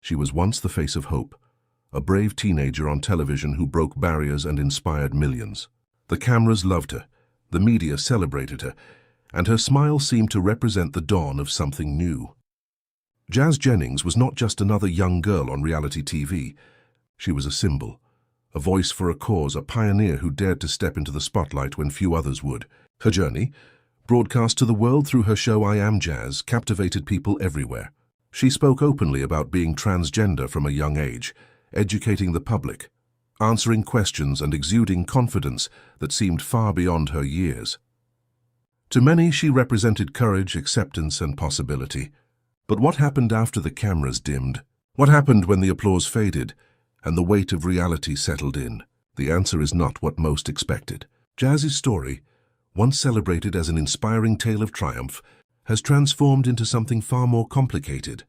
She was once the face of hope, a brave teenager on television who broke barriers and inspired millions. The cameras loved her, the media celebrated her, and her smile seemed to represent the dawn of something new. Jazz Jennings was not just another young girl on reality TV. She was a symbol, a voice for a cause, a pioneer who dared to step into the spotlight when few others would. Her journey, broadcast to the world through her show I Am Jazz, captivated people everywhere. She spoke openly about being transgender from a young age, educating the public, answering questions and exuding confidence that seemed far beyond her years. To many, she represented courage, acceptance, and possibility. But what happened after the cameras dimmed? What happened when the applause faded and the weight of reality settled in? The answer is not what most expected. Jazz's story, once celebrated as an inspiring tale of triumph, has transformed into something far more complicated,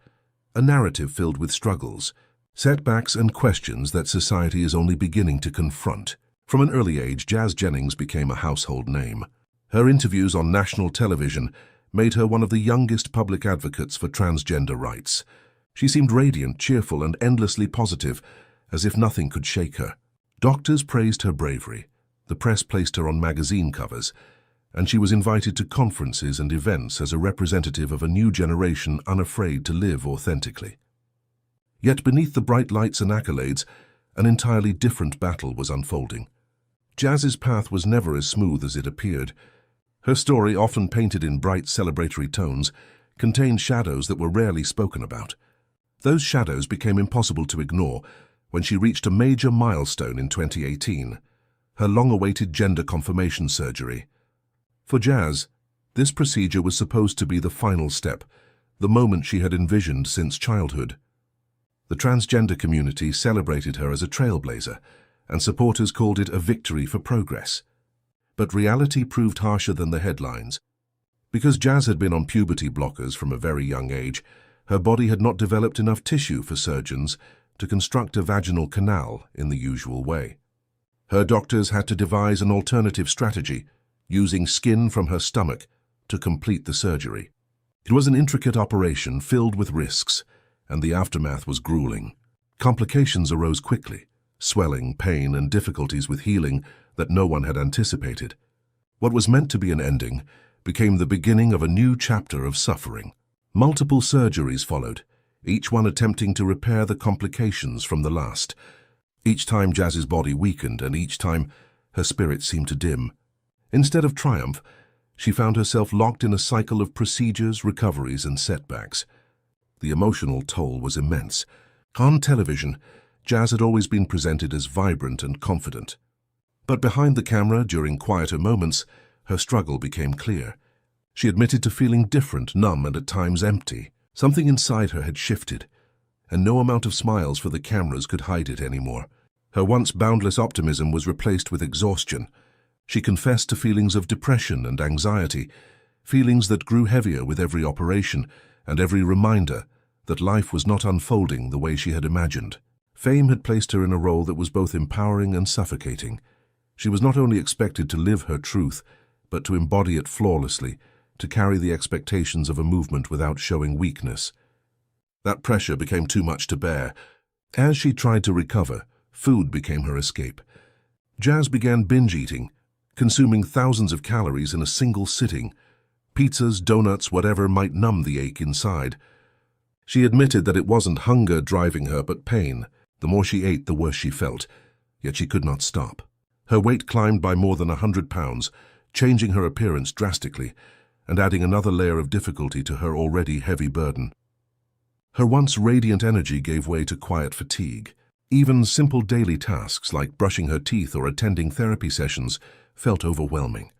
a narrative filled with struggles, setbacks, and questions that society is only beginning to confront. From an early age, Jazz Jennings became a household name. Her interviews on national television made her one of the youngest public advocates for transgender rights. She seemed radiant, cheerful, and endlessly positive, as if nothing could shake her. Doctors praised her bravery. The press placed her on magazine covers, and she was invited to conferences and events as a representative of a new generation unafraid to live authentically. Yet beneath the bright lights and accolades, an entirely different battle was unfolding. Jazz's path was never as smooth as it appeared. Her story, often painted in bright celebratory tones, contained shadows that were rarely spoken about. Those shadows became impossible to ignore when she reached a major milestone in 2018, her long-awaited gender confirmation surgery. For Jazz, this procedure was supposed to be the final step, the moment she had envisioned since childhood. The transgender community celebrated her as a trailblazer, and supporters called it a victory for progress. But reality proved harsher than the headlines. Because Jazz had been on puberty blockers from a very young age, her body had not developed enough tissue for surgeons to construct a vaginal canal in the usual way. Her doctors had to devise an alternative strategy, using skin from her stomach to complete the surgery. It was an intricate operation filled with risks, and the aftermath was grueling. Complications arose quickly, swelling, pain, and difficulties with healing that no one had anticipated. What was meant to be an ending became the beginning of a new chapter of suffering. Multiple surgeries followed, each one attempting to repair the complications from the last. Each time Jazz's body weakened, and each time her spirit seemed to dim. Instead of triumph, she found herself locked in a cycle of procedures, recoveries, and setbacks. The emotional toll was immense. On television, Jazz had always been presented as vibrant and confident. But behind the camera, during quieter moments, her struggle became clear. She admitted to feeling different, numb, and at times empty. Something inside her had shifted, and no amount of smiles for the cameras could hide it anymore. Her once boundless optimism was replaced with exhaustion. She confessed to feelings of depression and anxiety, feelings that grew heavier with every operation and every reminder that life was not unfolding the way she had imagined. Fame had placed her in a role that was both empowering and suffocating. She was not only expected to live her truth, but to embody it flawlessly, to carry the expectations of a movement without showing weakness. That pressure became too much to bear. As she tried to recover, food became her escape. Jazz began binge eating, consuming thousands of calories in a single sitting. Pizzas, donuts, whatever might numb the ache inside. She admitted that it wasn't hunger driving her, but pain. The more she ate, the worse she felt, yet she could not stop. Her weight climbed by more than 100 pounds, changing her appearance drastically and adding another layer of difficulty to her already heavy burden. Her once radiant energy gave way to quiet fatigue. Even simple daily tasks like brushing her teeth or attending therapy sessions felt overwhelming.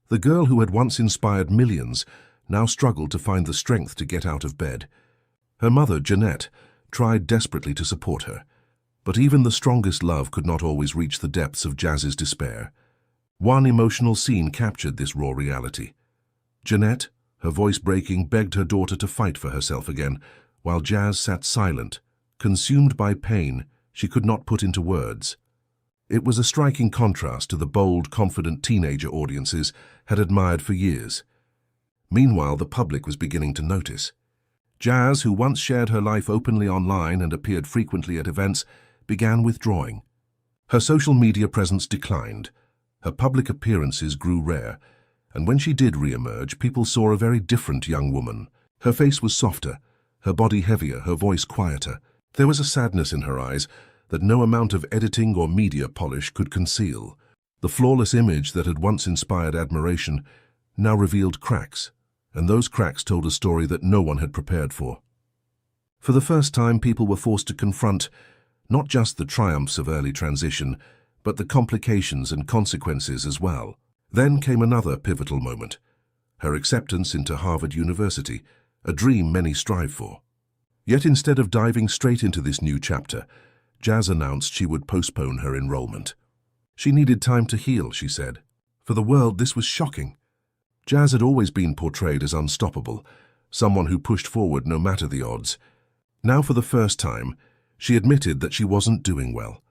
The girl who had once inspired millions now struggled to find the strength to get out of bed. Her mother, Jeanette, tried desperately to support her, but even the strongest love could not always reach the depths of Jazz's despair. One emotional scene captured this raw reality. Jeanette, her voice breaking, begged her daughter to fight for herself again, while Jazz sat silent, consumed by pain she could not put into words. It was a striking contrast to the bold, confident teenager audiences had admired for years. Meanwhile, the public was beginning to notice. Jazz, who once shared her life openly online and appeared frequently at events, began withdrawing. Her social media presence declined. Her public appearances grew rare, and when she did re-emerge, people saw a very different young woman. Her face was softer, her body heavier, her voice quieter. There was a sadness in her eyes that no amount of editing or media polish could conceal. The flawless image that had once inspired admiration now revealed cracks, and those cracks told a story that no one had prepared for. For the first time, people were forced to confront not just the triumphs of early transition, but the complications and consequences as well. Then came another pivotal moment: her acceptance into Harvard University, a dream many strive for. Yet instead of diving straight into this new chapter, Jazz announced she would postpone her enrollment. She needed time to heal, she said. For the world, this was shocking. Jazz had always been portrayed as unstoppable, someone who pushed forward no matter the odds. Now, for the first time, she admitted that she wasn't doing well.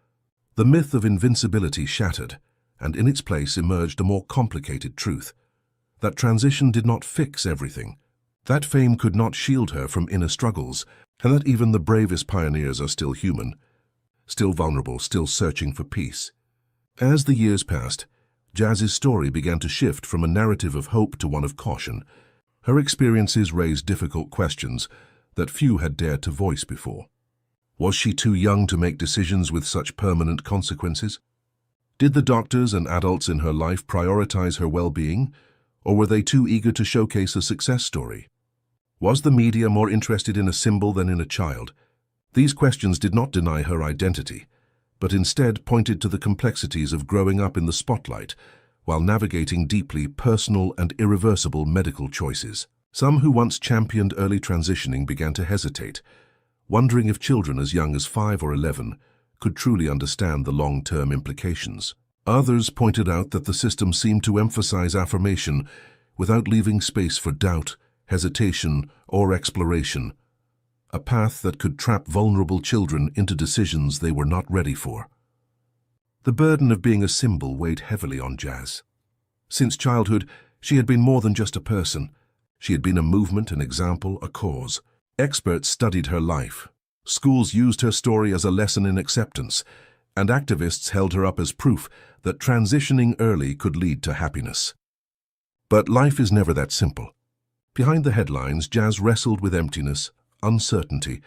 The myth of invincibility shattered, and in its place emerged a more complicated truth: that transition did not fix everything, that fame could not shield her from inner struggles, and that even the bravest pioneers are still human, still vulnerable, still searching for peace. As the years passed, Jazz's story began to shift from a narrative of hope to one of caution. Her experiences raised difficult questions that few had dared to voice before. Was she too young to make decisions with such permanent consequences? Did the doctors and adults in her life prioritize her well-being, or were they too eager to showcase a success story? Was the media more interested in a symbol than in a child? These questions did not deny her identity, but instead pointed to the complexities of growing up in the spotlight while navigating deeply personal and irreversible medical choices. Some who once championed early transitioning began to hesitate, wondering if children as young as 5 or 11 could truly understand the long-term implications. Others pointed out that the system seemed to emphasize affirmation without leaving space for doubt, hesitation, or exploration, a path that could trap vulnerable children into decisions they were not ready for. The burden of being a symbol weighed heavily on Jazz. Since childhood, she had been more than just a person. She had been a movement, an example, a cause. Experts studied her life. Schools used her story as a lesson in acceptance, and activists held her up as proof that transitioning early could lead to happiness. But life is never that simple. Behind the headlines, Jazz wrestled with emptiness, uncertainty,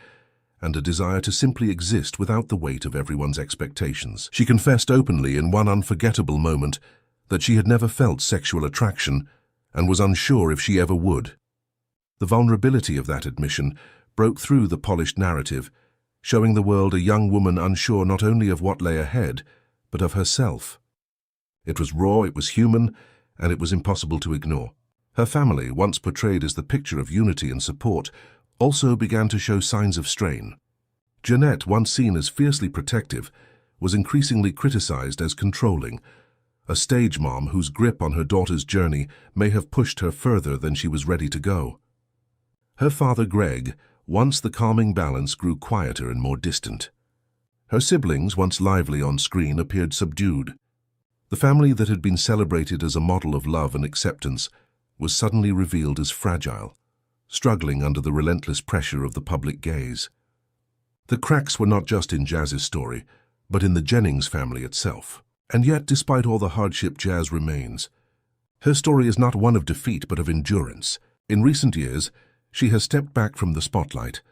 and a desire to simply exist without the weight of everyone's expectations. She confessed openly in one unforgettable moment that she had never felt sexual attraction and was unsure if she ever would. The vulnerability of that admission broke through the polished narrative, showing the world a young woman unsure not only of what lay ahead, but of herself. It was raw, it was human, and it was impossible to ignore. Her family, once portrayed as the picture of unity and support, also began to show signs of strain. Jeanette, once seen as fiercely protective, was increasingly criticized as controlling, a stage mom whose grip on her daughter's journey may have pushed her further than she was ready to go. Her father, Greg, once the calming balance, grew quieter and more distant. Her siblings, once lively on screen, appeared subdued. The family that had been celebrated as a model of love and acceptance was suddenly revealed as fragile, struggling under the relentless pressure of the public gaze. The cracks were not just in Jazz's story, but in the Jennings family itself. And yet, despite all the hardship, Jazz remains. Her story is not one of defeat, but of endurance. In recent years, she has stepped back from the spotlight,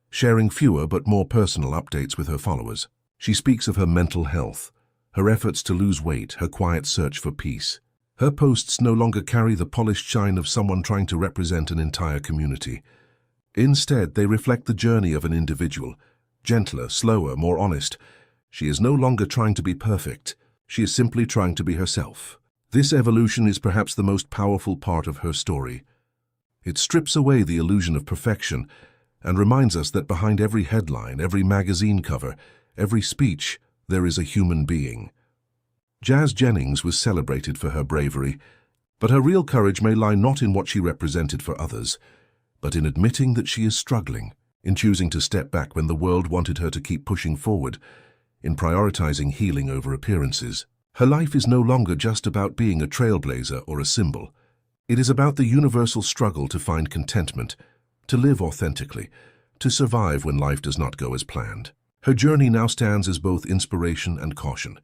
sharing fewer but more personal updates with her followers. She speaks of her mental health, her efforts to lose weight, her quiet search for peace. Her posts no longer carry the polished shine of someone trying to represent an entire community. Instead, they reflect the journey of an individual, gentler, slower, more honest. She is no longer trying to be perfect. She is simply trying to be herself. This evolution is perhaps the most powerful part of her story. It strips away the illusion of perfection and reminds us that behind every headline, every magazine cover, every speech, there is a human being. Jazz Jennings was celebrated for her bravery, but her real courage may lie not in what she represented for others, but in admitting that she is struggling, in choosing to step back when the world wanted her to keep pushing forward, in prioritizing healing over appearances. Her life is no longer just about being a trailblazer or a symbol. It is about the universal struggle to find contentment, to live authentically, to survive when life does not go as planned. Her journey now stands as both inspiration and caution.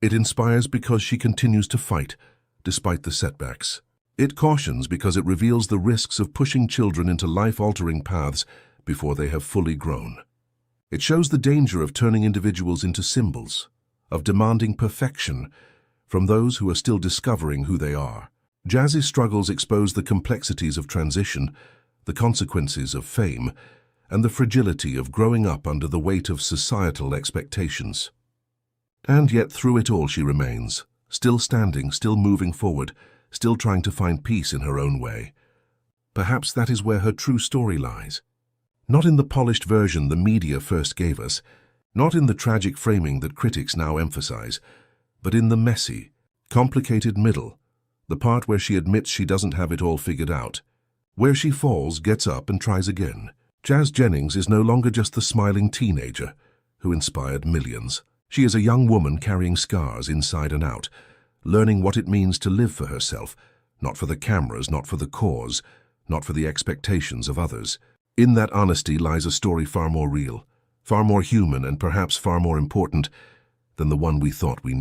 It inspires because she continues to fight, despite the setbacks. It cautions because it reveals the risks of pushing children into life-altering paths before they have fully grown. It shows the danger of turning individuals into symbols, of demanding perfection from those who are still discovering who they are. Jazz's struggles expose the complexities of transition, the consequences of fame, and the fragility of growing up under the weight of societal expectations. And yet through it all she remains, still standing, still moving forward, still trying to find peace in her own way. Perhaps that is where her true story lies. Not in the polished version the media first gave us, not in the tragic framing that critics now emphasize, but in the messy, complicated middle, the part where she admits she doesn't have it all figured out, where she falls, gets up, and tries again. Jazz Jennings is no longer just the smiling teenager who inspired millions. She is a young woman carrying scars inside and out, learning what it means to live for herself, not for the cameras, not for the cause, not for the expectations of others. In that honesty lies a story far more real, far more human, and perhaps far more important than the one we thought we knew.